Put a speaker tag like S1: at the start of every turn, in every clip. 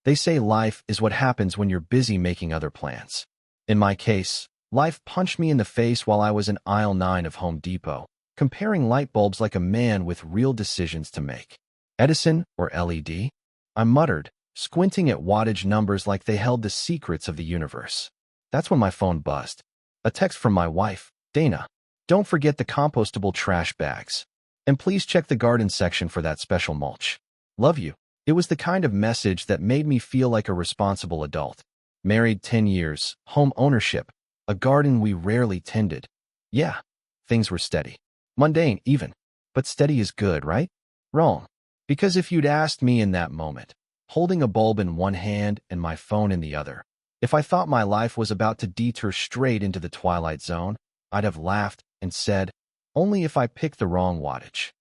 S1: They say life is what happens when you're busy making other plans. In my case, life punched me in the face while I was in aisle 9 of Home Depot, comparing light bulbs like a man with real decisions to make. Edison or LED? I muttered, squinting at wattage numbers like they held the secrets of the universe. That's when my phone buzzed. A text from my wife, Dana. Don't forget the compostable trash bags. And please check the garden section for that special mulch. Love you. It was the kind of message that made me feel like a responsible adult. Married 10 years, home ownership, a garden we rarely tended. Yeah, things were steady. Mundane, even. But steady is good, right? Wrong. Because if you'd asked me in that moment, holding a bulb in one hand and my phone in the other, if I thought my life was about to detour straight into the twilight zone, I'd have laughed and said, only if I picked the wrong wattage.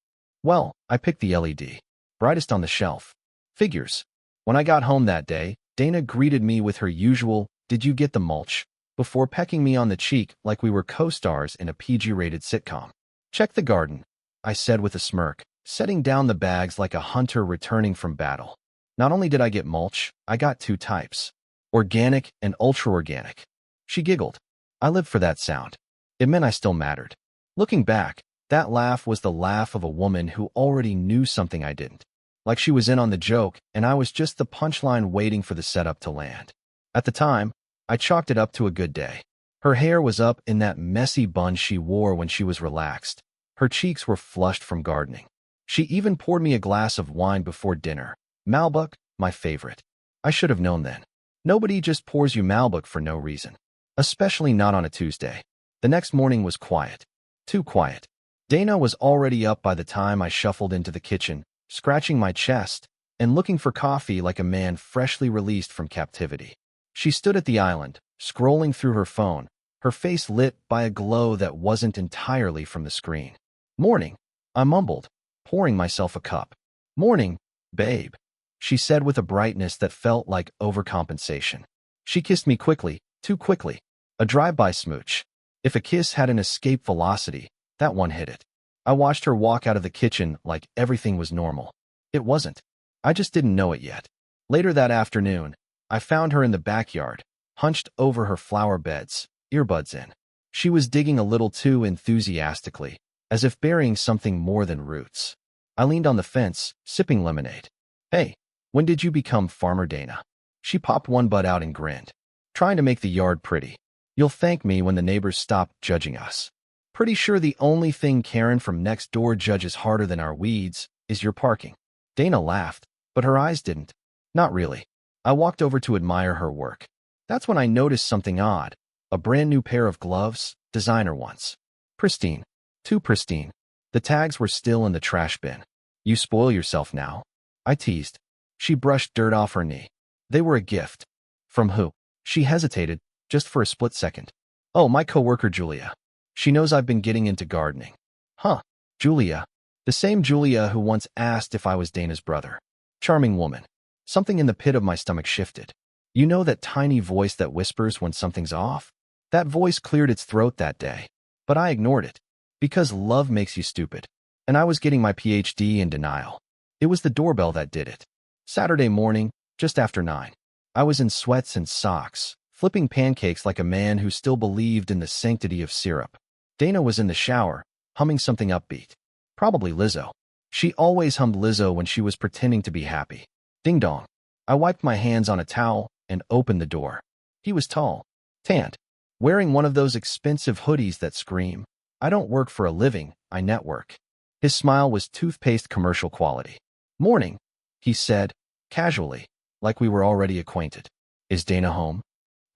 S1: Well, I picked the LED. Brightest on the shelf. Figures. When I got home that day, Dana greeted me with her usual, "Did you get the mulch?" before pecking me on the cheek like we were co-stars in a PG-rated sitcom. Check the garden, I said with a smirk, setting down the bags like a hunter returning from battle. Not only did I get mulch, I got 2 types. Organic and ultra-organic. She giggled. I lived for that sound. It meant I still mattered. Looking back, that laugh was the laugh of a woman who already knew something I didn't. Like she was in on the joke, and I was just the punchline waiting for the setup to land. At the time, I chalked it up to a good day. Her hair was up in that messy bun she wore when she was relaxed. Her cheeks were flushed from gardening. She even poured me a glass of wine before dinner. Malbec, my favorite. I should have known then. Nobody just pours you Malbec for no reason. Especially not on a Tuesday. The next morning was quiet. Too quiet. Dana was already up by the time I shuffled into the kitchen, scratching my chest and looking for coffee like a man freshly released from captivity. She stood at the island, scrolling through her phone, her face lit by a glow that wasn't entirely from the screen. Morning, I mumbled, pouring myself a cup. Morning, babe, she said with a brightness that felt like overcompensation. She kissed me quickly, too quickly. A drive-by smooch. If a kiss had an escape velocity, that one hit it. I watched her walk out of the kitchen like everything was normal. It wasn't. I just didn't know it yet. Later that afternoon, I found her in the backyard, hunched over her flower beds, earbuds in. She was digging a little too enthusiastically, as if burying something more than roots. I leaned on the fence, sipping lemonade. Hey, when did you become Farmer Dana? She popped one bud out and grinned. Trying to make the yard pretty. You'll thank me when the neighbors stop judging us. Pretty sure the only thing Karen from next door judges harder than our weeds is your parking. Dana laughed, but her eyes didn't. Not really. I walked over to admire her work. That's when I noticed something odd. A brand new pair of gloves, designer ones. Pristine. Too pristine. The tags were still in the trash bin. You spoil yourself now. I teased. She brushed dirt off her knee. They were a gift. From who? She hesitated, just for a split second. Oh, my coworker Julia. She knows I've been getting into gardening. Huh, Julia. The same Julia who once asked if I was Dana's brother. Charming woman. Something in the pit of my stomach shifted. You know that tiny voice that whispers when something's off? That voice cleared its throat that day. But I ignored it. Because love makes you stupid. And I was getting my PhD in denial. It was the doorbell that did it. Saturday morning, just after 9. I was in sweats and socks, flipping pancakes like a man who still believed in the sanctity of syrup. Dana was in the shower, humming something upbeat. Probably Lizzo. She always hummed Lizzo when she was pretending to be happy. Ding dong. I wiped my hands on a towel and opened the door. He was tall, tanned, wearing one of those expensive hoodies that scream, I don't work for a living, I network. His smile was toothpaste commercial quality. Morning, he said, casually, like we were already acquainted. Is Dana home?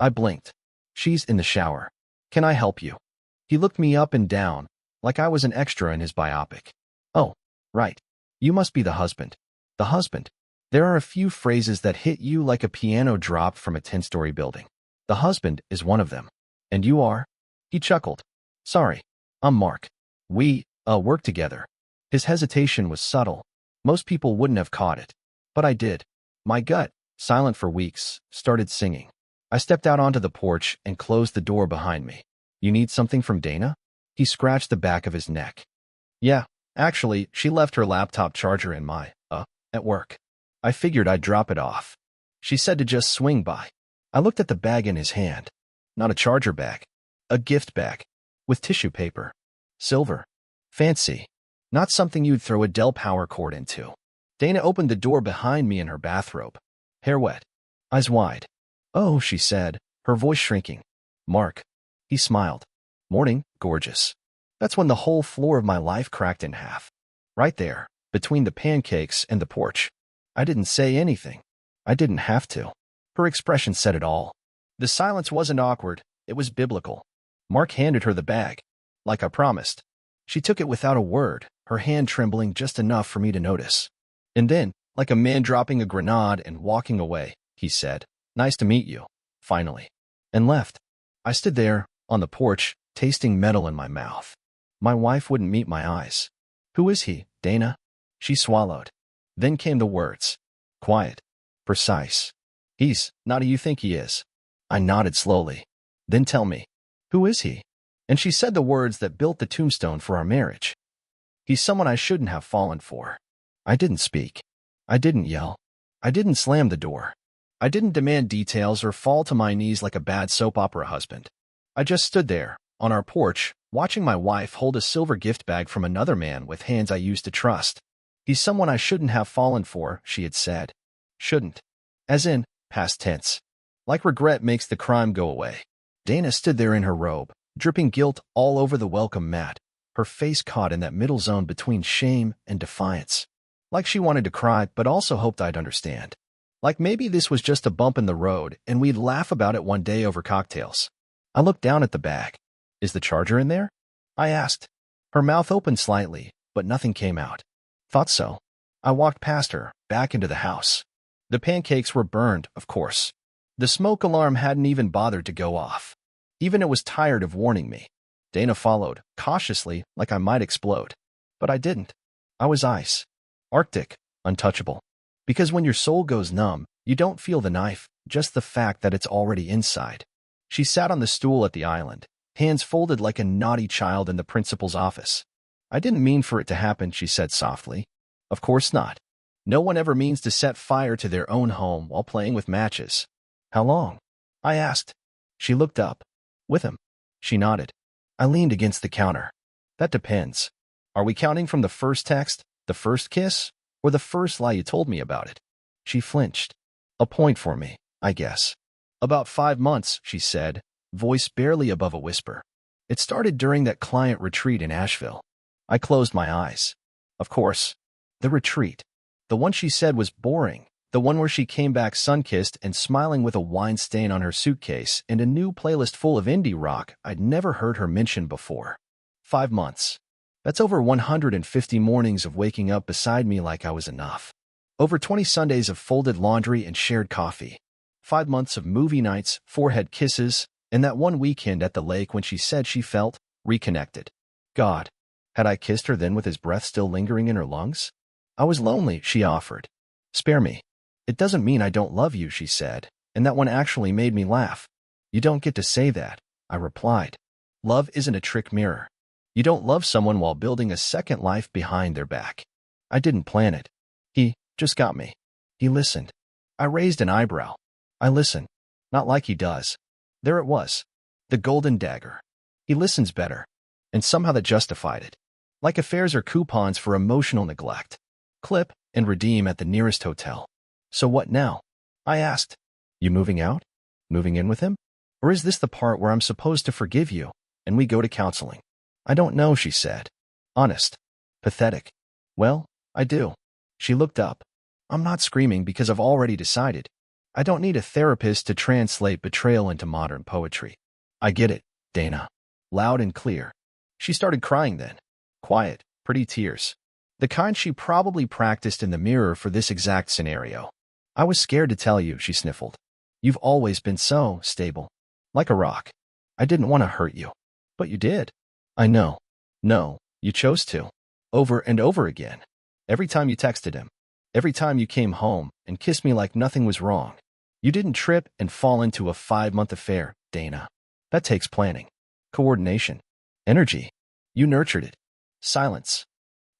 S1: I blinked. She's in the shower. Can I help you? He looked me up and down, like I was an extra in his biopic. Oh, right. You must be the husband. The husband. There are a few phrases that hit you like a piano dropped from a 10-story building. The husband is one of them. And you are? He chuckled. Sorry, I'm Mark. We, work together. His hesitation was subtle. Most people wouldn't have caught it. But I did. My gut, silent for weeks, started singing. I stepped out onto the porch and closed the door behind me. You need something from Dana? He scratched the back of his neck. Yeah, actually, she left her laptop charger in my, at work. I figured I'd drop it off. She said to just swing by. I looked at the bag in his hand. Not a charger bag. A gift bag. With tissue paper. Silver. Fancy. Not something you'd throw a Dell power cord into. Dana opened the door behind me in her bathrobe. Hair wet. Eyes wide. Oh, she said, her voice shrinking. Mark. He smiled. Morning, gorgeous. That's when the whole floor of my life cracked in half. Right there, between the pancakes and the porch. I didn't say anything. I didn't have to. Her expression said it all. The silence wasn't awkward, it was biblical. Mark handed her the bag. Like I promised. She took it without a word, her hand trembling just enough for me to notice. And then, like a man dropping a grenade and walking away, he said, Nice to meet you, finally. And left. I stood there, on the porch, tasting metal in my mouth. My wife wouldn't meet my eyes. Who is he, Dana? She swallowed. Then came the words. Quiet. Precise. He's not who you think he is. I nodded slowly. Then tell me. Who is he? And she said the words that built the tombstone for our marriage. He's someone I shouldn't have fallen for. I didn't speak. I didn't yell. I didn't slam the door. I didn't demand details or fall to my knees like a bad soap opera husband. I just stood there, on our porch, watching my wife hold a silver gift bag from another man with hands I used to trust. He's someone I shouldn't have fallen for, she had said. Shouldn't. As in, past tense. Like regret makes the crime go away. Dana stood there in her robe, dripping guilt all over the welcome mat, her face caught in that middle zone between shame and defiance. Like she wanted to cry, but also hoped I'd understand. Like maybe this was just a bump in the road, and we'd laugh about it one day over cocktails. I looked down at the bag. Is the charger in there? I asked. Her mouth opened slightly, but nothing came out. Thought so. I walked past her, back into the house. The pancakes were burned, of course. The smoke alarm hadn't even bothered to go off. Even it was tired of warning me. Dana followed, cautiously, like I might explode. But I didn't. I was ice. Arctic, untouchable. Because when your soul goes numb, you don't feel the knife, just the fact that it's already inside. She sat on the stool at the island, hands folded like a naughty child in the principal's office. I didn't mean for it to happen, she said softly. Of course not. No one ever means to set fire to their own home while playing with matches. How long? I asked. She looked up. With him. She nodded. I leaned against the counter. That depends. Are we counting from the first text, the first kiss, or the first lie you told me about it? She flinched. A point for me, I guess. About 5 months, she said, voice barely above a whisper. It started during that client retreat in Asheville. I closed my eyes. Of course. The retreat. The one she said was boring. The one where she came back sun-kissed and smiling with a wine stain on her suitcase and a new playlist full of indie rock I'd never heard her mention before. 5 months. That's over 150 mornings of waking up beside me like I was enough. Over 20 Sundays of folded laundry and shared coffee. 5 months of movie nights, forehead kisses, and that one weekend at the lake when she said she felt reconnected. God, had I kissed her then with his breath still lingering in her lungs? I was lonely, she offered. Spare me. It doesn't mean I don't love you, she said, and that one actually made me laugh. You don't get to say that, I replied. Love isn't a trick mirror. You don't love someone while building a second life behind their back. I didn't plan it. He just got me. He listened. I raised an eyebrow. I listen. Not like he does. There it was. The golden dagger. He listens better. And somehow that justified it. Like affairs are coupons for emotional neglect. Clip and redeem at the nearest hotel. So what now? I asked. You moving out? Moving in with him? Or is this the part where I'm supposed to forgive you, and we go to counseling? I don't know, she said. Honest. Pathetic. Well, I do. She looked up. I'm not screaming because I've already decided. I don't need a therapist to translate betrayal into modern poetry. I get it, Dana. Loud and clear. She started crying then. Quiet, pretty tears. The kind she probably practiced in the mirror for this exact scenario. I was scared to tell you, she sniffled. You've always been so stable. Like a rock. I didn't want to hurt you. But you did. I know. No, you chose to. Over and over again. Every time you texted him. Every time you came home and kissed me like nothing was wrong. You didn't trip and fall into a 5-month affair, Dana. That takes planning. Coordination. Energy. You nurtured it. Silence.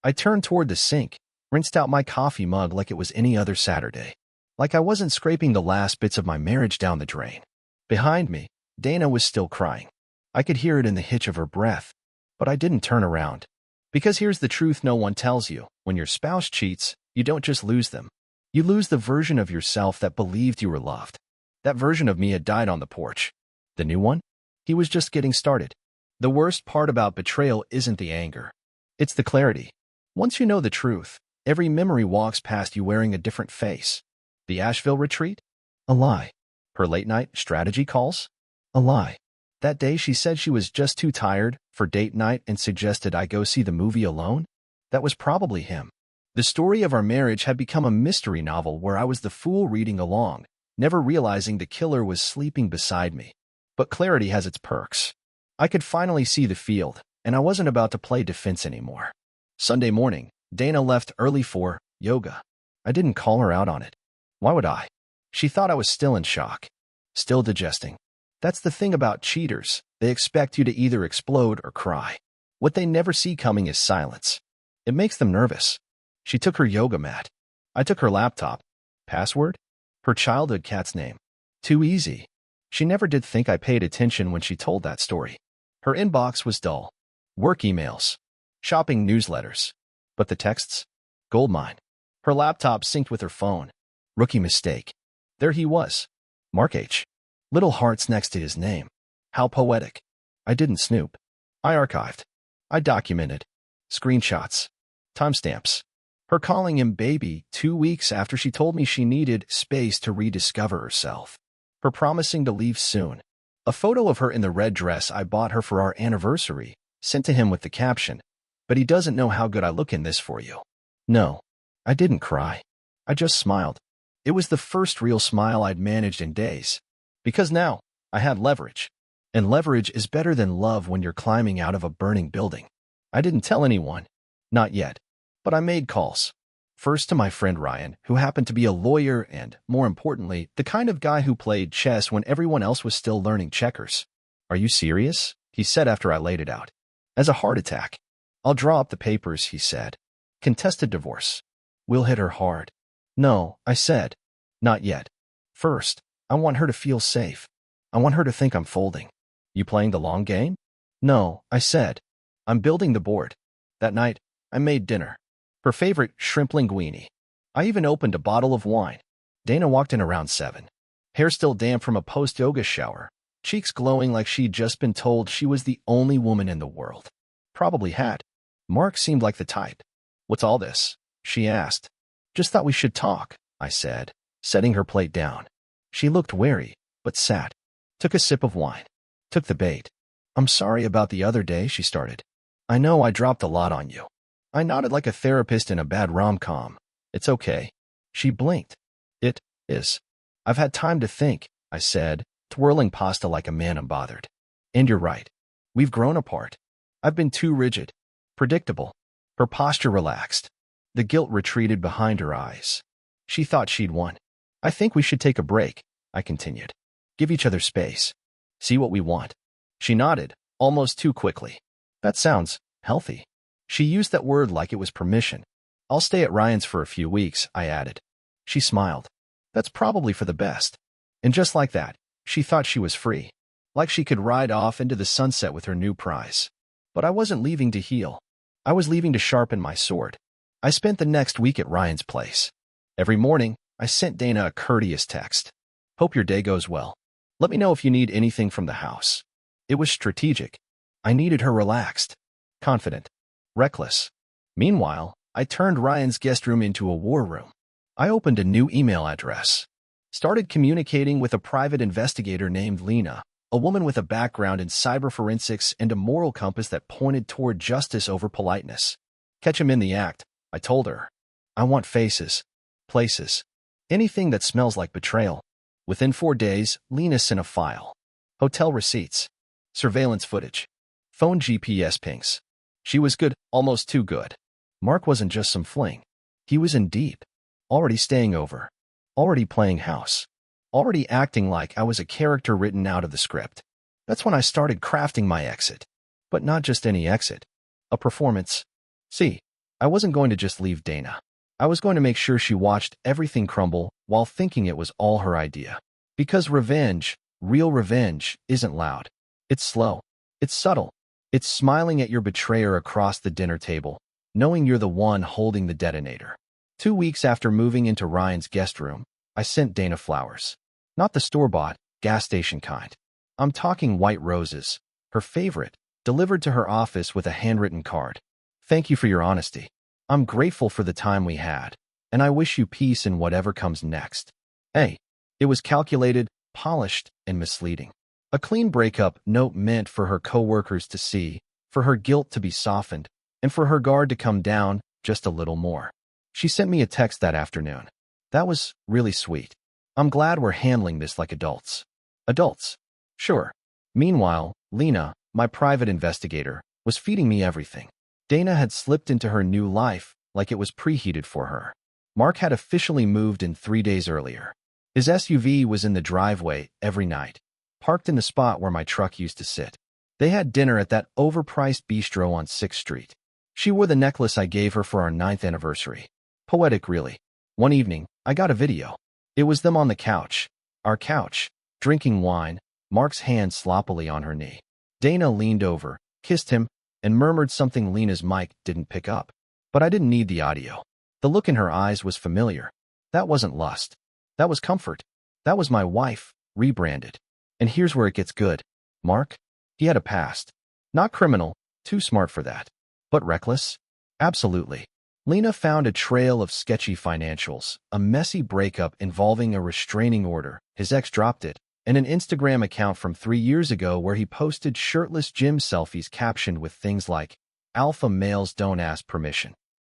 S1: I turned toward the sink, rinsed out my coffee mug like it was any other Saturday. Like I wasn't scraping the last bits of my marriage down the drain. Behind me, Dana was still crying. I could hear it in the hitch of her breath, but I didn't turn around. Because here's the truth no one tells you. When your spouse cheats, you don't just lose them. You lose the version of yourself that believed you were loved. That version of me had died on the porch. The new one? He was just getting started. The worst part about betrayal isn't the anger. It's the clarity. Once you know the truth, every memory walks past you wearing a different face. The Asheville retreat? A lie. Her late-night strategy calls? A lie. That day she said she was just too tired for date night and suggested I go see the movie alone? That was probably him. The story of our marriage had become a mystery novel where I was the fool reading along, never realizing the killer was sleeping beside me. But clarity has its perks. I could finally see the field, and I wasn't about to play defense anymore. Sunday morning, Dana left early for yoga. I didn't call her out on it. Why would I? She thought I was still in shock, still digesting. That's the thing about cheaters. They expect you to either explode or cry. What they never see coming is silence. It makes them nervous. She took her yoga mat. I took her laptop. Password? Her childhood cat's name. Too easy. She never did think I paid attention when she told that story. Her inbox was dull. Work emails. Shopping newsletters. But the texts? Goldmine. Her laptop synced with her phone. Rookie mistake. There he was. Mark H. Little hearts next to his name. How poetic. I didn't snoop. I archived. I documented. Screenshots. Timestamps. Her calling him baby 2 weeks after she told me she needed space to rediscover herself. Her promising to leave soon. A photo of her in the red dress I bought her for our anniversary, sent to him with the caption, "But he doesn't know how good I look in this for you." No, I didn't cry. I just smiled. It was the first real smile I'd managed in days. Because now, I had leverage. And leverage is better than love when you're climbing out of a burning building. I didn't tell anyone. Not yet. But I made calls. First to my friend Ryan, who happened to be a lawyer and, more importantly, the kind of guy who played chess when everyone else was still learning checkers. "Are you serious?" he said after I laid it out. "As a heart attack." "I'll draw up the papers," he said. "Contested divorce. We'll hit her hard." "No," I said. "Not yet. First, I want her to feel safe. I want her to think I'm folding." "You playing the long game?" "No," I said. "I'm building the board." That night, I made dinner. Her favorite shrimp linguine. I even opened a bottle of wine. Dana walked in around 7. Hair still damp from a post-yoga shower. Cheeks glowing like she'd just been told she was the only woman in the world. Probably had. Mark seemed like the type. "What's all this?" she asked. "Just thought we should talk," I said, setting her plate down. She looked wary, but sat. Took a sip of wine. Took the bait. "I'm sorry about the other day," she started. "I know I dropped a lot on you." I nodded like a therapist in a bad rom-com. "It's okay." She blinked. "It is. I've had time to think," I said, twirling pasta like a man unbothered. "And you're right. We've grown apart. I've been too rigid. Predictable." Her posture relaxed. The guilt retreated behind her eyes. She thought she'd won. "I think we should take a break," I continued. "Give each other space. See what we want." She nodded, almost too quickly. "That sounds healthy." She used that word like it was permission. "I'll stay at Ryan's for a few weeks," I added. She smiled. "That's probably for the best." And just like that, she thought she was free. Like she could ride off into the sunset with her new prize. But I wasn't leaving to heal. I was leaving to sharpen my sword. I spent the next week at Ryan's place. Every morning, I sent Dana a courteous text. "Hope your day goes well. Let me know if you need anything from the house." It was strategic. I needed her relaxed, confident, reckless. Meanwhile, I turned Ryan's guest room into a war room. I opened a new email address. Started communicating with a private investigator named Lena, a woman with a background in cyber forensics and a moral compass that pointed toward justice over politeness. "Catch him in the act," I told her. "I want faces, places, anything that smells like betrayal." Within 4 days, Lena sent a file. Hotel receipts, surveillance footage, phone GPS pings. She was good, almost too good. Mark wasn't just some fling. He was in deep. Already staying over. Already playing house. Already acting like I was a character written out of the script. That's when I started crafting my exit. But not just any exit. A performance. See, I wasn't going to just leave Dana. I was going to make sure she watched everything crumble while thinking it was all her idea. Because revenge, real revenge, isn't loud. It's slow. It's subtle. It's smiling at your betrayer across the dinner table, knowing you're the one holding the detonator. 2 weeks after moving into Ryan's guest room, I sent Dana flowers. Not the store-bought, gas station kind. I'm talking white roses, her favorite, delivered to her office with a handwritten card. Thank you for your honesty. I'm grateful for the time we had, and I wish you peace in whatever comes next. Hey, it was calculated, polished, and misleading. A clean breakup note meant for her coworkers to see, for her guilt to be softened, and for her guard to come down just a little more. She sent me a text that afternoon. That was really sweet. I'm glad we're handling this like adults. Adults? Sure. Meanwhile, Lena, my private investigator, was feeding me everything. Dana had slipped into her new life like it was preheated for her. Mark had officially moved in 3 days earlier. His SUV was in the driveway every night, parked in the spot where my truck used to sit. They had dinner at that overpriced bistro on 6th Street. She wore the necklace I gave her for our 9th anniversary. Poetic, really. One evening, I got a video. It was them on the couch, our couch, drinking wine, Mark's hand sloppily on her knee. Dana leaned over, kissed him, and murmured something Lena's mic didn't pick up. But I didn't need the audio. The look in her eyes was familiar. That wasn't lust. That was comfort. That was my wife, rebranded. And here's where it gets good. Mark? He had a past. Not criminal, too smart for that. But reckless? Absolutely. Lena found a trail of sketchy financials, a messy breakup involving a restraining order, his ex dropped it, and an Instagram account from 3 years ago where he posted shirtless gym selfies captioned with things like, "Alpha males don't ask permission."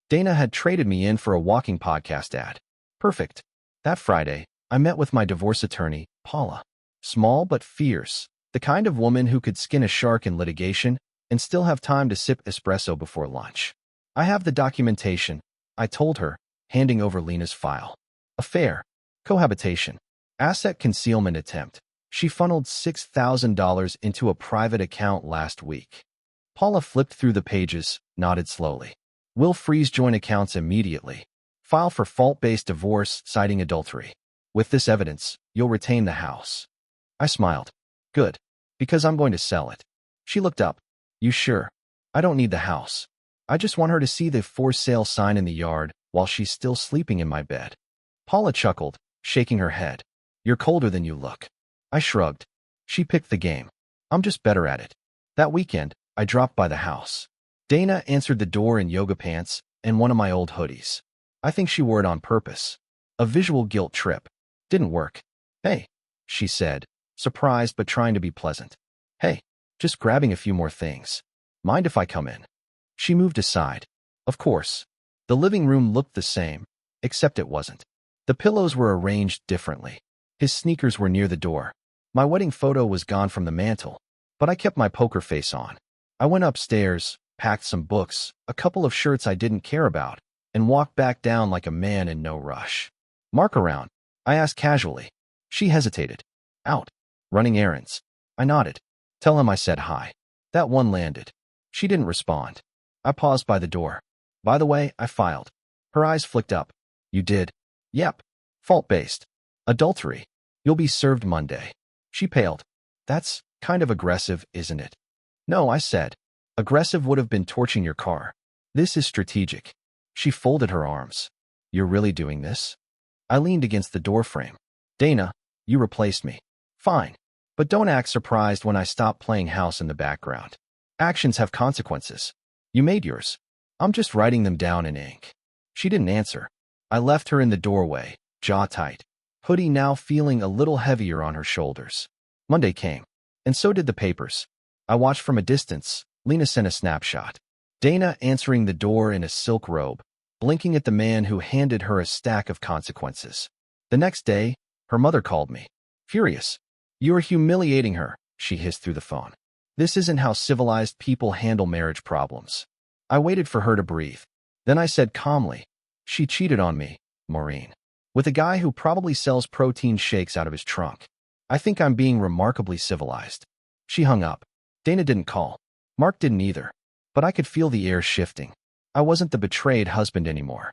S1: Dana had traded me in for a walking podcast ad. Perfect. That Friday, I met with my divorce attorney, Paula. Small but fierce, the kind of woman who could skin a shark in litigation and still have time to sip espresso before lunch. I have the documentation, I told her, handing over Lena's file. Affair. Cohabitation. Asset concealment attempt. She funneled $6,000 into a private account last week. Paula flipped through the pages, nodded slowly. We'll freeze joint accounts immediately. File for fault-based divorce, citing adultery. With this evidence, you'll retain the house. I smiled. Good. Because I'm going to sell it. She looked up. You sure? I don't need the house. I just want her to see the for sale sign in the yard while she's still sleeping in my bed. Paula chuckled, shaking her head. You're colder than you look. I shrugged. She picked the game. I'm just better at it. That weekend, I dropped by the house. Dana answered the door in yoga pants and one of my old hoodies. I think she wore it on purpose. A visual guilt trip. Didn't work. Hey, she said, surprised but trying to be pleasant. Hey, just grabbing a few more things. Mind if I come in? She moved aside. Of course. The living room looked the same, except it wasn't. The pillows were arranged differently. His sneakers were near the door. My wedding photo was gone from the mantel, but I kept my poker face on. I went upstairs, packed some books, a couple of shirts I didn't care about, and walked back down like a man in no rush. Mark around? I asked casually. She hesitated. Out. Running errands. I nodded. Tell him I said hi. That one landed. She didn't respond. I paused by the door. By the way, I filed. Her eyes flicked up. You did? Yep. Fault-based. Adultery. You'll be served Monday. She paled. That's kind of aggressive, isn't it? No, I said. Aggressive would have been torching your car. This is strategic. She folded her arms. You're really doing this? I leaned against the doorframe. Dana, you replaced me. Fine. But don't act surprised when I stop playing house in the background. Actions have consequences. You made yours. I'm just writing them down in ink. She didn't answer. I left her in the doorway, jaw tight, hoodie now feeling a little heavier on her shoulders. Monday came, and so did the papers. I watched from a distance. Lena sent a snapshot. Dana answering the door in a silk robe, blinking at the man who handed her a stack of consequences. The next day, her mother called me. Furious. You are humiliating her, she hissed through the phone. This isn't how civilized people handle marriage problems. I waited for her to breathe. Then I said calmly, she cheated on me, Maureen. With a guy who probably sells protein shakes out of his trunk. I think I'm being remarkably civilized. She hung up. Dana didn't call. Mark didn't either. But I could feel the air shifting. I wasn't the betrayed husband anymore.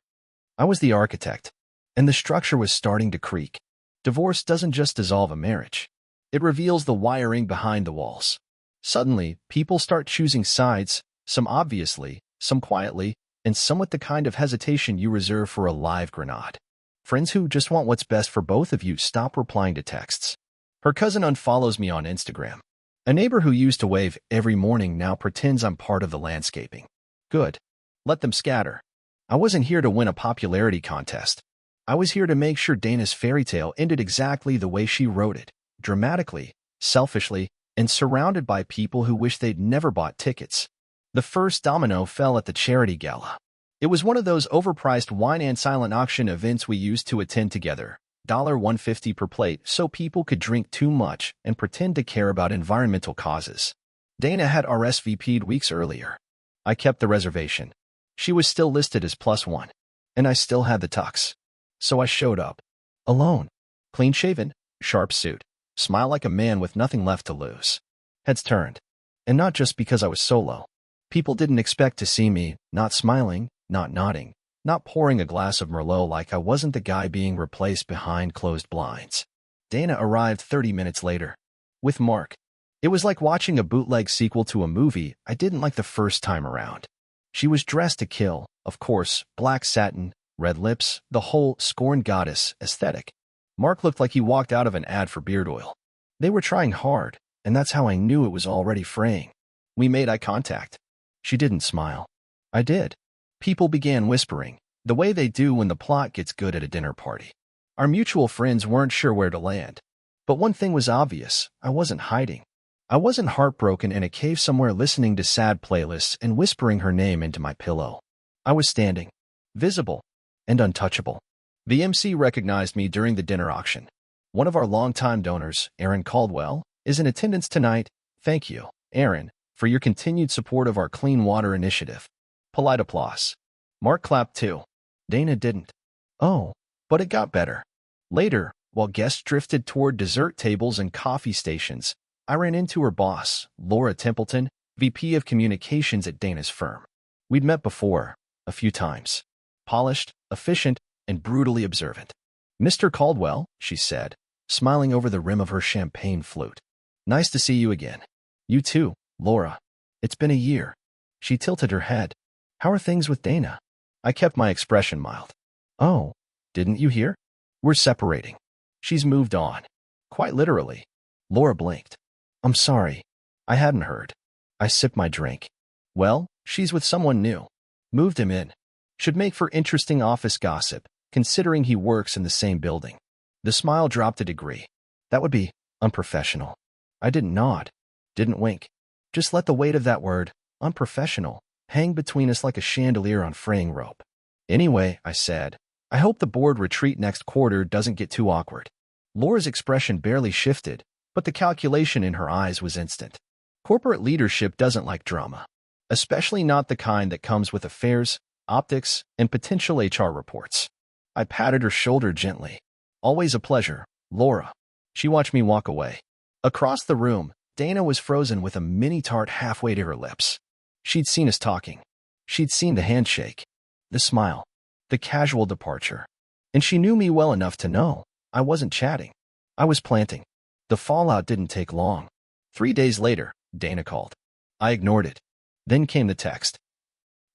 S1: I was the architect, and the structure was starting to creak. Divorce doesn't just dissolve a marriage. It reveals the wiring behind the walls. Suddenly, people start choosing sides, some obviously, some quietly, and some with the kind of hesitation you reserve for a live grenade. Friends who just want what's best for both of you stop replying to texts. Her cousin unfollows me on Instagram. A neighbor who used to wave every morning now pretends I'm part of the landscaping. Good. Let them scatter. I wasn't here to win a popularity contest. I was here to make sure Dana's fairy tale ended exactly the way she wrote it, dramatically, selfishly, and surrounded by people who wish they'd never bought tickets. The first domino fell at the charity gala. It was one of those overpriced wine and silent auction events we used to attend together, $1.50 per plate, so people could drink too much and pretend to care about environmental causes. Dana had RSVP'd weeks earlier. I kept the reservation. She was still listed as +1, and I still had the tux. So I showed up. Alone. Clean-shaven, sharp suit, smile like a man with nothing left to lose. Heads turned. And not just because I was solo. People didn't expect to see me, not smiling, not nodding, not pouring a glass of Merlot like I wasn't the guy being replaced behind closed blinds. Dana arrived 30 minutes later. With Mark. It was like watching a bootleg sequel to a movie I didn't like the first time around. She was dressed to kill, of course, black satin, red lips, the whole scorned goddess aesthetic. Mark looked like he walked out of an ad for beard oil. They were trying hard, and that's how I knew it was already fraying. We made eye contact. She didn't smile. I did. People began whispering, the way they do when the plot gets good at a dinner party. Our mutual friends weren't sure where to land. But one thing was obvious, I wasn't hiding. I wasn't heartbroken in a cave somewhere listening to sad playlists and whispering her name into my pillow. I was standing, visible, and untouchable. The MC recognized me during the dinner auction. One of our longtime donors, Aaron Caldwell, is in attendance tonight. Thank you, Aaron, for your continued support of our clean water initiative. Polite applause. Mark clapped too. Dana didn't. Oh, but it got better. Later, while guests drifted toward dessert tables and coffee stations, I ran into her boss, Laura Templeton, VP of Communications at Dana's firm. We'd met before, a few times. Polished, efficient, and brutally observant. Mr. Caldwell, she said, smiling over the rim of her champagne flute. Nice to see you again. You too, Laura. It's been a year. She tilted her head. How are things with Dana? I kept my expression mild. Oh, didn't you hear? We're separating. She's moved on. Quite literally. Laura blinked. I'm sorry. I hadn't heard. I sipped my drink. Well, she's with someone new. Moved him in. Should make for interesting office gossip, considering he works in the same building. The smile dropped a degree. That would be unprofessional. I didn't nod. Didn't wink. Just let the weight of that word, unprofessional, hang between us like a chandelier on fraying rope. Anyway, I said, I hope the board retreat next quarter doesn't get too awkward. Laura's expression barely shifted, but the calculation in her eyes was instant. Corporate leadership doesn't like drama, especially not the kind that comes with affairs, optics, and potential HR reports. I patted her shoulder gently. Always a pleasure, Laura. She watched me walk away. Across the room, Dana was frozen with a mini tart halfway to her lips. She'd seen us talking. She'd seen the handshake, the smile, the casual departure. And she knew me well enough to know I wasn't chatting. I was planting. The fallout didn't take long. 3 days later, Dana called. I ignored it. Then came the text.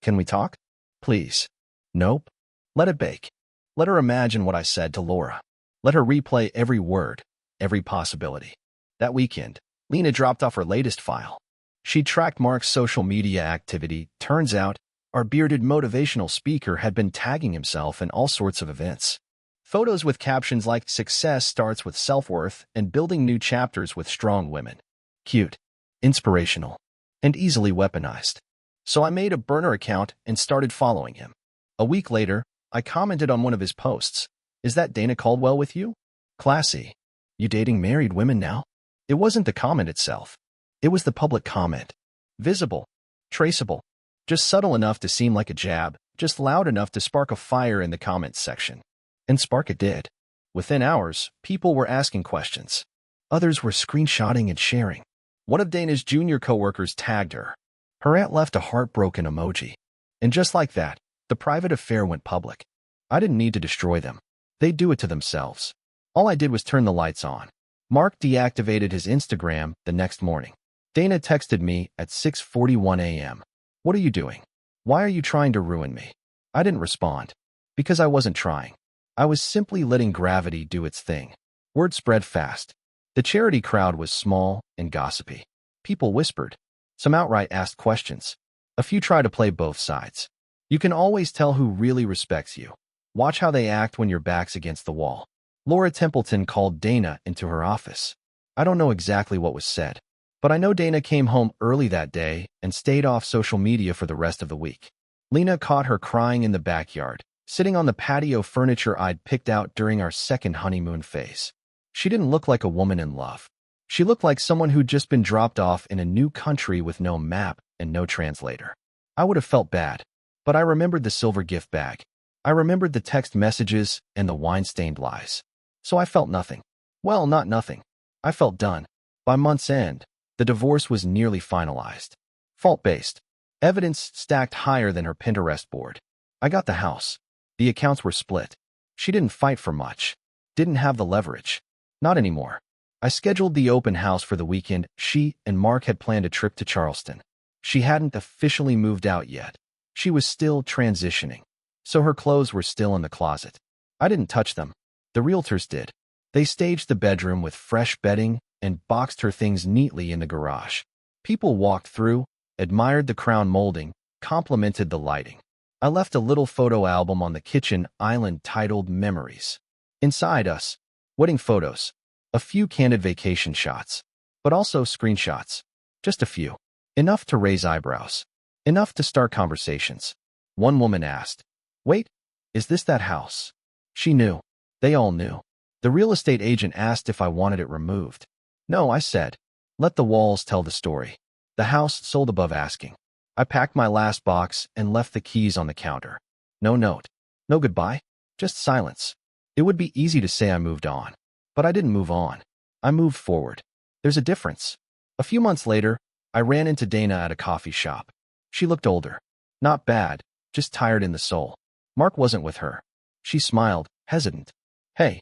S1: Can we talk? Please. Nope. Let it bake. Let her imagine what I said to Laura. Let her replay every word, every possibility. That weekend, Lena dropped off her latest file. She tracked Mark's social media activity. Turns out, our bearded motivational speaker had been tagging himself in all sorts of events. Photos with captions like "Success starts with self-worth" and "Building new chapters with strong women." Cute, inspirational, and easily weaponized. So I made a burner account and started following him. A week later, I commented on one of his posts. Is that Dana Caldwell with you? Classy. You dating married women now? It wasn't the comment itself. It was the public comment. Visible. Traceable. Just subtle enough to seem like a jab, just loud enough to spark a fire in the comments section. And spark it did. Within hours, people were asking questions. Others were screenshotting and sharing. One of Dana's junior coworkers tagged her. Her aunt left a heartbroken emoji. And just like that, the private affair went public. I didn't need to destroy them. They'd do it to themselves. All I did was turn the lights on. Mark deactivated his Instagram the next morning. Dana texted me at 6:41 a.m. What are you doing? Why are you trying to ruin me? I didn't respond. Because I wasn't trying. I was simply letting gravity do its thing. Word spread fast. The charity crowd was small and gossipy. People whispered. Some outright asked questions. A few tried to play both sides. You can always tell who really respects you. Watch how they act when your back's against the wall. Laura Templeton called Dana into her office. I don't know exactly what was said, but I know Dana came home early that day and stayed off social media for the rest of the week. Lena caught her crying in the backyard, sitting on the patio furniture I'd picked out during our second honeymoon phase. She didn't look like a woman in love. She looked like someone who'd just been dropped off in a new country with no map and no translator. I would have felt bad, but I remembered the silver gift bag. I remembered the text messages and the wine-stained lies. So I felt nothing. Well, not nothing. I felt done. By month's end, the divorce was nearly finalized. Fault-based. Evidence stacked higher than her Pinterest board. I got the house. The accounts were split. She didn't fight for much. Didn't have the leverage. Not anymore. I scheduled the open house for the weekend. She and Mark had planned a trip to Charleston. She hadn't officially moved out yet. She was still transitioning. So her clothes were still in the closet. I didn't touch them. The realtors did. They staged the bedroom with fresh bedding and boxed her things neatly in the garage. People walked through, admired the crown molding, complimented the lighting. I left a little photo album on the kitchen island titled Memories. Inside us, wedding photos, a few candid vacation shots, but also screenshots. Just a few. Enough to raise eyebrows. Enough to start conversations. One woman asked, "Wait, is this that house?" She knew. They all knew. The real estate agent asked if I wanted it removed. No, I said. Let the walls tell the story. The house sold above asking. I packed my last box and left the keys on the counter. No note. No goodbye. Just silence. It would be easy to say I moved on. But I didn't move on. I moved forward. There's a difference. A few months later, I ran into Dana at a coffee shop. She looked older. Not bad, just tired in the soul. Mark wasn't with her. She smiled, hesitant. Hey.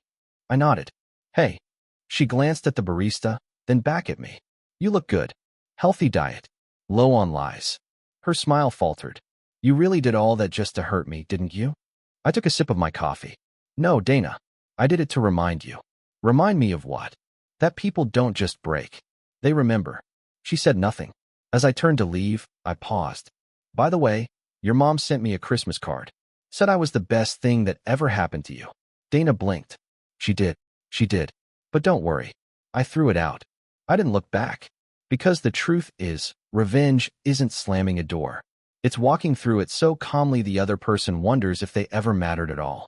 S1: I nodded. Hey. She glanced at the barista, then back at me. You look good. Healthy diet. Low on lies. Her smile faltered. You really did all that just to hurt me, didn't you? I took a sip of my coffee. No, Dana. I did it to remind you. Remind me of what? That people don't just break. They remember. She said nothing. As I turned to leave, I paused. By the way, your mom sent me a Christmas card. Said I was the best thing that ever happened to you. Dana blinked. She did. She did. But don't worry. I threw it out. I didn't look back. Because the truth is, revenge isn't slamming a door. It's walking through it so calmly the other person wonders if they ever mattered at all.